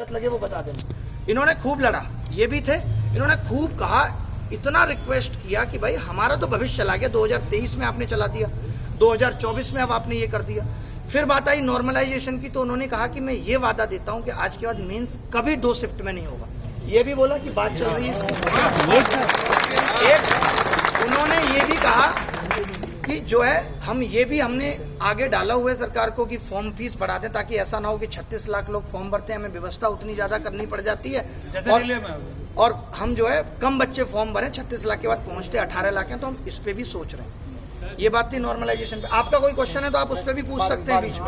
गलत लगे वो बता देना। इन्होंने खूब लड़ा, ये भी थे, इन्होंने खूब कहा, इतना रिक्वेस्ट किया कि भाई हमारा तो भविष्य चला गया, 2023 में आपने चला दिया, 2024 में अब आपने ये कर दिया। फिर बात आई नॉर्मलाइजेशन की, तो उन्होंने कहा कि मैं ये वादा देता हूं कि आज के बाद मेंस कभी 2 शिफ्ट में नहीं होगा। ये भी बोला कि बात चल रही है इसकी। एक उन्होंने ये भी कहा कि जो है हमने आगे डाला हुआ है सरकार को कि फॉर्म फीस बढ़ा दें, ताकि ऐसा ना हो कि 36 लाख लोग फॉर्म भरते हैं, हमें व्यवस्था उतनी ज्यादा करनी पड़ जाती है और हम जो है कम बच्चे फॉर्म भरें, 36 लाख के बाद पहुंचते 18 लाख हैं, तो हम इस पे भी सोच रहे हैं। ये बात थी नॉर्मलाइजेशन पे। आपका कोई क्वेश्चन है तो आप उस पर भी पूछ सकते हैं बीच में।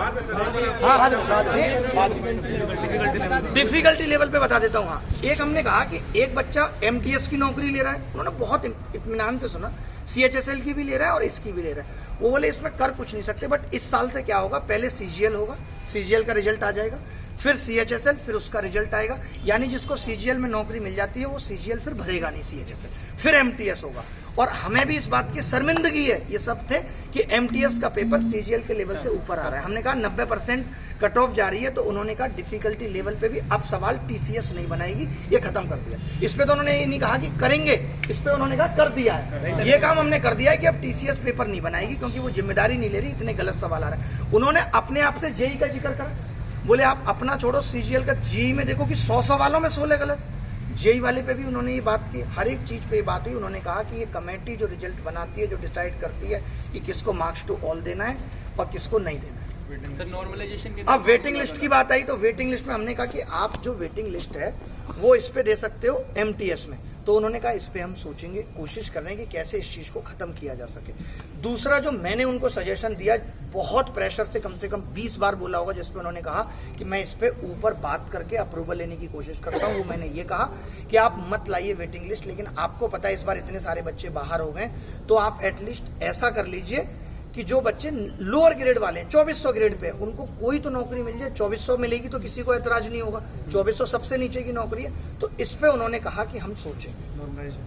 डिफिकल्टी लेवल पे बता देता हूँ। हाँ, एक हमने कहा कि एक बच्चा MTS की नौकरी ले रहा है, उन्होंने बहुत इत्मीनान से सुना, CHSL की भी ले रहा है और इसकी भी ले रहा है। वो बोले इसमें कर कुछ नहीं सकते, बट इस साल से क्या होगा, पहले CGL होगा, CGL का रिजल्ट आ जाएगा, फिर CHSL, फिर उसका रिजल्ट आएगा, यानी जिसको CGL में नौकरी मिल जाती है वो CGL फिर भरेगा नहीं CHSL, फिर MTS होगा। और हमें भी इस बात की शर्मिंदगी है, ये सब थे, कि MTS का पेपर CGL के लेवल से ऊपर आ रहा है। हमने कहा 90% कट ऑफ जा रही है, तो उन्होंने कहा डिफिकल्टी लेवल पे भी अब सवाल TCS नहीं बनाएगी, ये खत्म कर दिया। इस पे तो उन्होंने ये नहीं कहा कि करेंगे, इस पे उन्होंने कहा कर दिया है, ये काम हमने कर दिया है कि अब TCS पेपर नहीं बनाएगी, क्योंकि वो जिम्मेदारी नहीं ले रही, इतने गलत सवाल आ रहे हैं। उन्होंने अपने आप से JEE का जिक्र करा, बोले आप अपना छोड़ो, CGL का JEE में देखो कि 100 सवालों में 16 गलत। JEE वाले पे भी उन्होंने ये बात की, हर एक चीज पे ये बात हुई। उन्होंने कहा कि ये कमेटी जो रिजल्ट बनाती है, जो डिसाइड करती है कि किसको मार्क्स टू ऑल देना है और किसको नहीं देना है। सर नॉर्मलाइजेशन के अब वेटिंग लिस्ट की बात आई, तो वेटिंग लिस्ट में हमने कहा कि आप जो वेटिंग लिस्ट है वो इस पे दे सकते हो MTS में, तो उन्होंने कहा इस पे हम सोचेंगे, कोशिश कर रहे हैं कि कैसे इस चीज को खत्म किया जा सके। दूसरा जो मैंने उनको सजेशन दिया, बहुत प्रेशर से कम 20 बार बोला होगा, जिसपे उन्होंने कहा कि मैं इस पे ऊपर बात करके अप्रूवल लेने की कोशिश करता हूँ, वो मैंने ये कहा कि आप मत लाइए वेटिंग लिस्ट, लेकिन आपको पता है इस बार इतने सारे बच्चे बाहर हो गए, तो आप एटलीस्ट ऐसा कर लीजिए कि जो बच्चे लोअर ग्रेड वाले हैं, 2400 ग्रेड पे, उनको कोई तो नौकरी मिल जाए। 2400 मिलेगी तो किसी को एतराज नहीं होगा, 2400 सबसे नीचे की नौकरी है, तो इस पे उन्होंने कहा कि हम सोचें।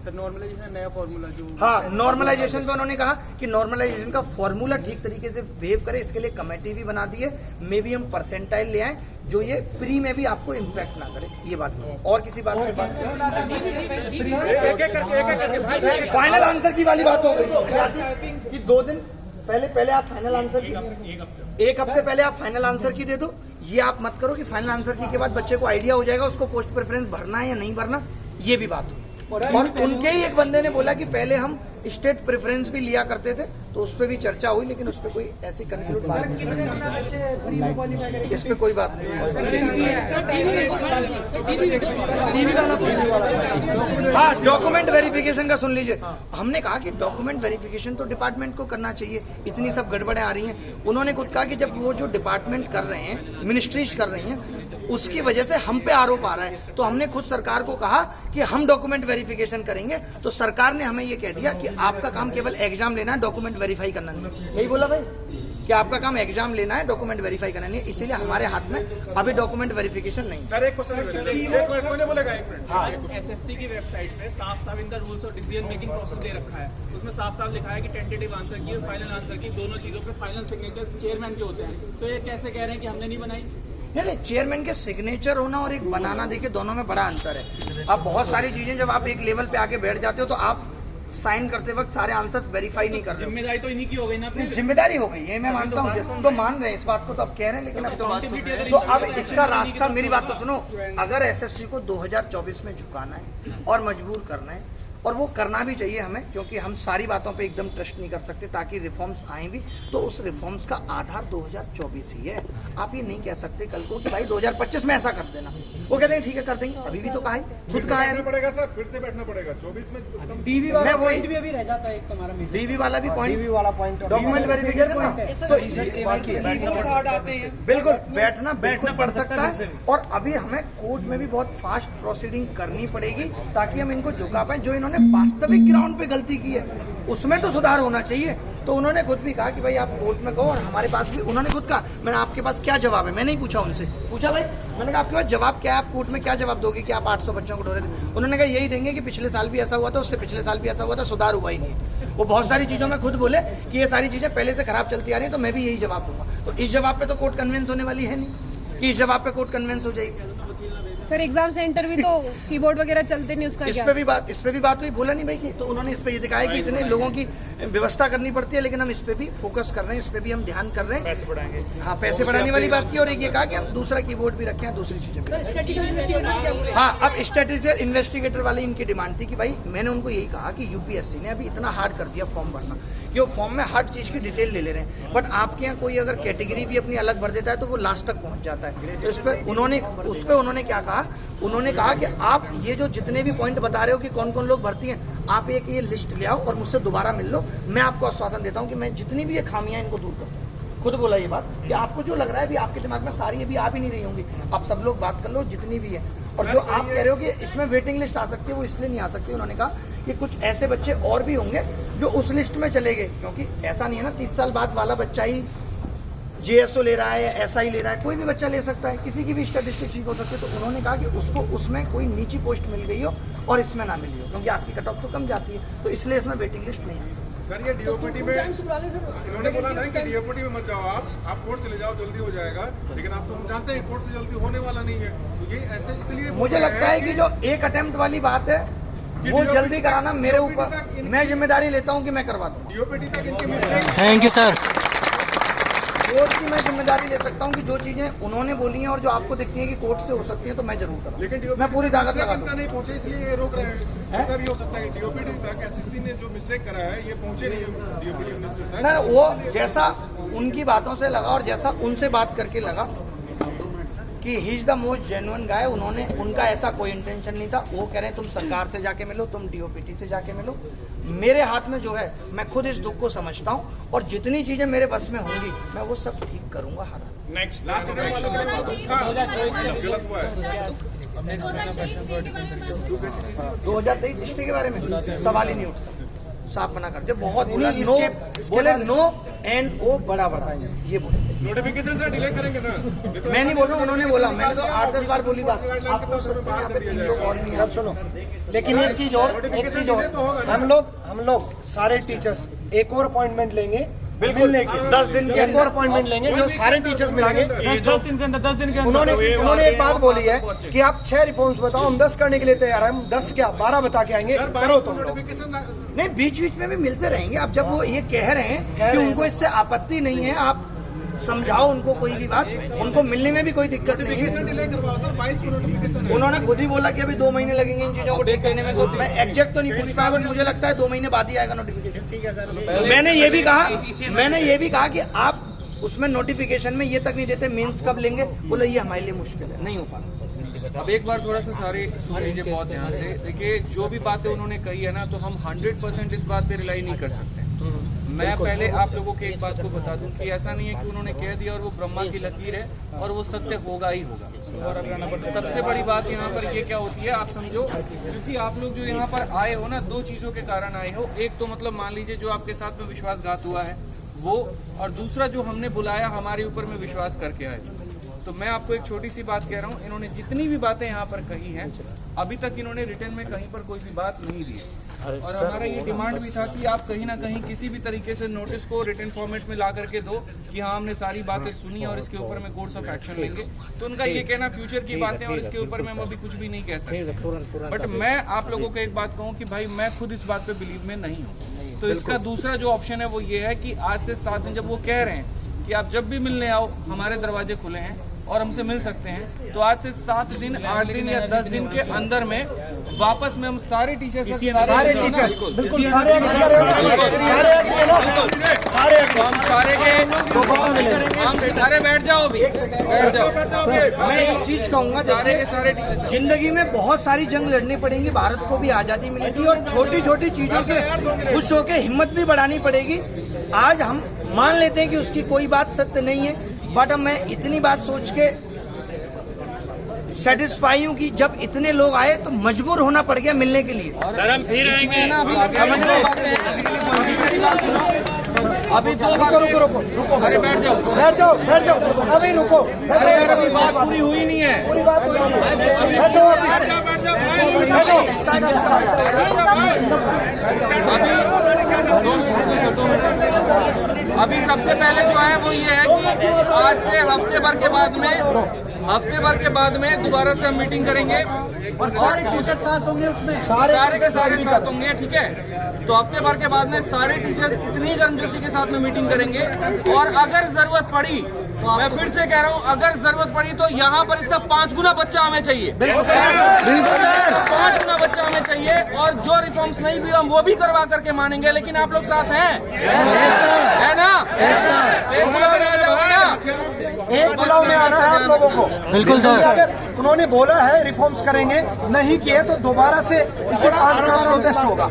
सर नॉर्मलाइजेशन नया फॉर्मूला जो, हाँ, नॉर्मलाइजेशन पे उन्होंने कहा कि नॉर्मलाइजेशन का फॉर्मूला ठीक तरीके से बिहेव करे, इसके लिए कमेटी भी बना दी है, मे भी हम परसेंटाइल ले आए जो ये प्री में भी आपको इम्पैक्ट ना करे। ये बात और किसी बात पे बात फाइनल आंसर की वाली बात हो गई कि 2 दिन पहले आप फाइनल आंसर की, एक हफ्ते पहले आप फाइनल आंसर की दे दो। ये आप मत करो कि फाइनल आंसर की के बाद बच्चे को आइडिया हो जाएगा उसको पोस्ट प्रेफरेंस भरना है या नहीं भरना, ये भी बात हो। और उनके ही एक बंदे ने बोला कि पहले हम स्टेट प्रेफरेंस भी लिया करते थे, तो उस पर भी चर्चा हुई, लेकिन उस पर कोई ऐसी कंक्लूड बात नहीं, इस पर कोई बात नहीं। हाँ, डॉक्यूमेंट वेरिफिकेशन का सुन लीजिए। हमने कहा कि डॉक्यूमेंट वेरिफिकेशन तो डिपार्टमेंट को करना चाहिए, इतनी सब गड़बड़ें आ रही हैं। उन्होंने खुद कहा कि जब वो जो डिपार्टमेंट कर रहे हैं, मिनिस्ट्रीज कर रही हैं, उसकी वजह से हम पे आरोप आ रहा है, तो हमने खुद सरकार को कहा कि हम डॉक्यूमेंट वेरिफिकेशन करेंगे, तो सरकार ने हमें ये कह दिया कि आपका काम केवल एग्जाम लेना है, डॉक्यूमेंट वेरीफाई करना नहीं। यही बोला भाई कि आपका काम एग्जाम लेना है, डॉक्यूमेंट वेरीफाई करना नहीं है, इसीलिए हमारे हाथ में अभी डॉक्यूमेंट वेरिफिकेशन नहीं। सर एक क्वेश्चन बोलेगा, हाँ, SSC की वेबसाइट पे साफ इनका रूल्स और डिसीजन मेकिंग प्रोसेस दे रखा है, उसमें साफ लिखा है कि टेंटेटिव आंसर की और फाइनल आंसर की, दोनों चीजों पे फाइनल सिग्नेचर चेयरमैन के होते हैं, तो ये कैसे कह रहे हैं कि हमने नहीं बनाई? नहीं, चेयरमैन के सिग्नेचर होना और एक बनाना, देखिए दोनों में बड़ा अंतर है। अब बहुत सारी चीजें जब आप एक लेवल पे आके बैठ जाते हो, तो आप साइन करते वक्त सारे आंसर्स वेरीफाई नहीं कर रहे। जिम्मेदारी तो इन्हीं की हो गई ना, अपनी जिम्मेदारी हो गई, ये मैं मानता हूँ, तो मान रहे हैं इस बात को, तो अब कह रहे हैं, लेकिन अब इसका रास्ता, मेरी बात तो सुनो, अगर SSC को 2024 में झुकाना है और मजबूर करना है, और वो करना भी चाहिए हमें, क्योंकि हम सारी बातों पे एकदम ट्रस्ट नहीं कर सकते, ताकि रिफॉर्म्स आए भी, तो उस रिफॉर्म्स का आधार 2024 ही है। आप ये नहीं कह सकते कल को कि भाई 2025 में ऐसा कर देना। वो कहते हैं ठीक है कर देंगे, अभी भी तो कहा है, खुद कहा है पड़ेगा सर, फिर से बैठना पड़ेगा 24 में। DV वाला पॉइंट भी अभी रह जाता है, एक तुम्हारा DV वाला भी पॉइंट, DV वाला पॉइंट, डॉक्यूमेंट वेरिफिकेशन बिल्कुल बैठना पड़ सकता है, और अभी हमें कोर्ट में भी बहुत फास्ट प्रोसीडिंग करनी पड़ेगी, ताकि हम इनको झुका पाए। जो इन्होंने वास्तविक ग्राउंड पे गलती की है उसमें तो सुधार होना चाहिए। तो उन्होंने खुद भी कहा कि भाई आप कोर्ट में कहो, और हमारे पास भी, उन्होंने खुद कहा, मैंने आपके पास क्या जवाब है, मैंने नहीं पूछा उनसे, पूछा भाई मैंने कहा आपके पास जवाब क्या है, आप कोर्ट में क्या जवाब दोगे कि आप 800 बच्चों को ढोरे थे? उन्होंने कहा यही देंगे कि पिछले साल भी ऐसा हुआ था, उससे पिछले साल भी ऐसा हुआ था, सुधार हुआ ही नहीं है। वो बहुत सारी चीजों में खुद बोले कि ये सारी चीजें पहले से खराब चलती आ रही है, तो मैं भी यही जवाब दूंगा। तो इस जवाब पे तो कोर्ट कन्विंस होने वाली है नहीं कि इस जवाब पे कोर्ट कन्विंस हो जाएगी। सर एग्जाम सेंटर भी तो कीबोर्ड वगैरह चलते नहीं, उसका इस क्या? पे भी बात हुई, बोला नहीं भाई कि तो उन्होंने इस पे ये दिखाया कि इतने लोगों की व्यवस्था करनी पड़ती है, लेकिन हम इस पे भी फोकस कर रहे हैं, इस पे भी हम ध्यान कर रहे हैं। पैसे बढ़ाएंगे, हाँ पैसे बढ़ाने वाली बात की, और एक ये कहा कि हम दूसरा कीबोर्ड भी रखें, दूसरी चीजें भी। हाँ, अब स्टैटिस्टिकल इन्वेस्टिगेटर वाली इनकी डिमांड थी कि भाई मैंने उनको यही कहा कि यूपीएससी ने अभी इतना हार्ड कर दिया फॉर्म भरना कि वो फॉर्म में हर चीज की डिटेल ले रहे हैं, बट आपके यहाँ कोई अगर कैटेगरी भी अपनी अलग भर देता है तो वो लास्ट तक पहुंच जाता है। तो उस पर उन्होंने क्या कहा, उन्होंने कहा कि आप ये जो जितने भी पॉइंट बता रहे हो कि कौन कौन लोग भर्ती हैं, आप एक ये लिस्ट ले आओ और मुझसे दोबारा मिल लो, मैं आपको आश्वासन देता हूँ कि मैं जितनी भी ये खामियां इनको दूर करूँ। खुद बोला ये बात कि आपको जो लग रहा है भी आपके दिमाग में सारी अभी आ भी नहीं रही होंगी, आप सब लोग बात कर लो जितनी भी है। और जो आप कह रहे हो कि इसमें वेटिंग लिस्ट आ सकती है, वो इसलिए नहीं आ सकती, उन्होंने कहा कि कुछ ऐसे बच्चे और भी होंगे जो उस लिस्ट में चले गए, क्योंकि ऐसा नहीं है ना 30 साल बाद वाला बच्चा ही जेएसओ ले रहा है या ऐसा ही ले रहा है, कोई भी बच्चा ले सकता है, किसी की भी स्टैटिस्टिक ठीक हो सकती है। तो उन्होंने कहा कि उसको उसमें कोई नीची पोस्ट मिल गई हो और इसमें ना मिली हो, क्योंकि आपकी कट ऑफ तो कम जाती है, तो इसलिए इसमें वेटिंग लिस्ट नहीं आ सकती। सर ये डीओपीटी में इन्होंने बोला ना कि डीओपीटी में मत जाओ, आप कोर्ट चले जाओ, जल्दी हो जाएगा, लेकिन आप तो हम जानते हैं कोर्ट से जल्दी होने वाला नहीं है, तो ये ऐसे इसलिए मुझे लगता है कि जो एक अटेम्प्ट वाली बात है वो जल्दी कराना मेरे ऊपर, मैं जिम्मेदारी लेता हूँ कि मैं करवा दूंगा। डीओपीटी तक इनके mistake, thank you sir. Court की मैं जिम्मेदारी ले सकता हूँ कि जो चीजें उन्होंने बोली हैं और जो आपको दिखती है कि कोर्ट से हो सकती है, तो मैं जरूर करूँ, लेकिन मैं पूरी ताकत लगा दूँ। नहीं पहुंचे इसलिए ये रोक रहे हैं। ऐसा भी हो सकता है कि डीओपीटी तक एसएससी ने जो मिस्टेक करा है ये पहुंचे नहीं डीओपीटी मिनिस्टर तक। ना वो जैसा उनकी बातों से लगा और जैसा उनसे बात करके लगा कि he is the most genuine guy, उनका ऐसा कोई इंटेंशन नहीं था। वो कह रहे हैं तुम सरकार से जाके मिलो, तुम डीओपीटी से जाके मिलो, मेरे हाथ में जो है मैं खुद इस दुख को समझता हूँ और जितनी चीजें मेरे बस में होंगी मैं वो सब ठीक करूंगा हर हाल। नेक्स्ट लास्ट गलत हुआ है 2023 हिस्ट्री के बारे में सवाल ही नहीं उठता, साफ मना कर, जब बहुत बोला नहीं, नो बोले नो एंड ओ बड़ा ये बोले, नोटिफिकेशन से डिले करेंगे ना, मैं नहीं बोल रहा हूँ, उन्होंने बोला, मैंने तो 8-10 बार बोली बात। आपको सर सुनो, लेकिन एक चीज और हम लोग सारे टीचर्स एक और अपॉइंटमेंट लेंगे, बिल्कुल 10 दिन के एक और अपॉइंटमेंट लेंगे, जो सारे टीचर्स मिलेंगे। 10 दिन के अंदर उन्होंने एक बात बोली है कि आप 6 रिफॉर्म्स बताओ, हम 10 करने के लिए तैयार हैं, हम 10 क्या 12 बता के आएंगे, करो तुम लोग। नहीं, बीच बीच में भी मिलते रहेंगे। अब जब वो ये कह रहे हैं कि उनको इससे आपत्ति नहीं है, आप समझाओ उनको, कोई भी बात उनको मिलने में भी कोई दिक्कत नहीं है। डिले करवाओ सर, 22 को नोटिफिकेशन है। उन्होंने खुद ही बोला कि अभी 2 महीने लगेंगे इन चीजों को ठीक करने में, तो मैं एग्जैक्ट तो नहीं पूछ पाया, बट मुझे लगता है 2 महीने बाद ही आएगा नोटिफिकेशन। ठीक है सर। मैंने ये भी कहा कि आप उसमें नोटिफिकेशन में ये तक नहीं देते मीन्स कब लेंगे, बोले ये हमारे लिए मुश्किल है, नहीं हो पाता। अब एक बार थोड़ा सा सारे सुन लीजिए बहुत ध्यान से। देखिए जो भी बातें उन्होंने कही है ना, तो हम 100% इस बात पे रिलाई नहीं कर सकते। मैं पहले आप लोगों के एक बात को बता दूं कि ऐसा नहीं है कि उन्होंने कह दिया और वो ब्रह्मा की लकीर है और वो सत्य होगा ही होगा। सबसे बड़ी बात यहाँ पर ये क्या होती है, आप समझो, क्योंकि आप लोग जो यहाँ पर आए हो ना, 2 चीज़ों के कारण आए हो। एक तो मतलब मान लीजिए जो आपके साथ में विश्वासघात हुआ है वो, और दूसरा जो हमने बुलाया हमारे ऊपर में विश्वास करके आए। तो मैं आपको एक छोटी सी बात कह रहा हूँ, इन्होंने जितनी भी बातें यहाँ पर कही हैं, अभी तक इन्होंने रिटर्न में कहीं पर कोई भी बात नहीं दी है। और हमारा ये डिमांड भी था कि आप कहीं ना कहीं किसी भी तरीके से नोटिस को रिटर्न फॉर्मेट में ला करके दो कि हाँ हमने सारी बातें सुनी और इसके ऊपर में कोर्स ऑफ एक्शन लेंगे। तो उनका ये कहना फ्यूचर की बातें और इसके ऊपर में हम अभी कुछ भी नहीं कह सकते। बट मैं आप लोगों को एक बात कहूँ कि भाई मैं खुद इस बात पे बिलीव में नहीं हूँ। तो इसका दूसरा जो ऑप्शन है वो ये है कि आज से 7 दिन, जब वो कह रहे हैं कि आप जब भी मिलने आओ हमारे दरवाजे खुले हैं और हमसे मिल सकते हैं, तो आज से 7 दिन 8 दिन या 10 दिन के अंदर में वापस में हम सारे टीचर्स बिल्कुल सारे बैठ जाओ अभी, बैठ जाओ। मैं एक चीज कहूंगा, सारे के सारे टीचर्स, जिंदगी में बहुत सारी जंग लड़नी पड़ेगी, भारत को भी आजादी मिली थी और छोटी छोटी चीजों से खुश होकर हिम्मत भी बढ़ानी पड़ेगी। आज हम मान लेते हैं कि उसकी कोई बात सत्य नहीं है, बट मैं इतनी बात सोच के सेटिस्फाई हूँ कि जब इतने लोग आए तो मजबूर होना पड़ गया मिलने के लिए। सर हम फिर आएंगे अभी तो रुको, अरे बैठ जाओ अभी रुको, अरे यार अभी बात पूरी हुई नहीं है, पूरी बात हुई नहीं है। अभी सबसे पहले जो है वो ये है कि आज से हफ्ते भर के बाद में हफ्ते भर के बाद में दोबारा से हम मीटिंग करेंगे और सारे टीचर साथ होंगे उसमें, सारे के सारे साथ होंगे, ठीक है। तो हफ्ते भर के बाद में सारे टीचर्स इतनी गर्मजोशी के साथ में मीटिंग करेंगे और अगर जरूरत पड़ी, मैं फिर से कह रहा हूं, अगर जरूरत पड़ी तो यहाँ पर इसका 5 गुना बच्चा हमें चाहिए, 5 गुना बच्चा हमें चाहिए। और जो रिफॉर्म्स नहीं भी हम वो भी करवा करके मानेंगे, लेकिन आप लोग साथ हैं, है ना? एक बुलाव में आ जाओगे ना? एक बुलाव में आना है आप लोगों को। बिल्कुल सर। अगर उन्होंने बोला है रिफॉर्म्स करेंगे, नहीं किए तो दोबारा से इसी बात का प्रोटेस्ट होगा।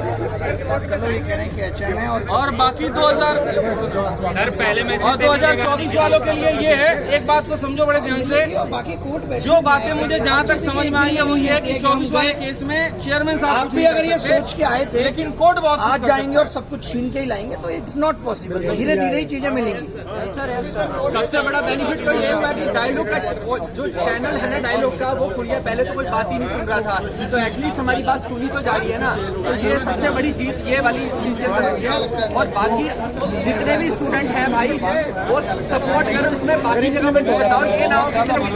और बाकी 2024 वालों के लिए ये है, एक बात को समझो बड़े ध्यान से, बाकी कोर्ट जो बातें मुझे जहाँ तक समझ में आई है वो ये है कि 24 वाले केस में चेयरमैन साहब आप भी अगर ये सोच के आए थे लेकिन कोर्ट बहुत आज जाएंगे और सब कुछ छीन के ही लाएंगे तो इट्स नॉट पॉसिबल। धीरे धीरे ही चीजें मिलेंगी। सबसे बड़ा बेनिफिट तो ये हुआ कि डायलॉग का जो चैनल है ना डायलॉग का, वो खुल गया। पहले तो कोई बात ही नहीं सुन रहा था, तो एटलीस्ट हमारी बात सुनी तो जा रही है ना। तो ये सबसे बड़ी जीत ये वाली चीज है। और बाकी जितने भी स्टूडेंट हैं भाई वो सपोर्ट करो इसमें, बाकी जगह में बताओ ये ना हो किसी लोग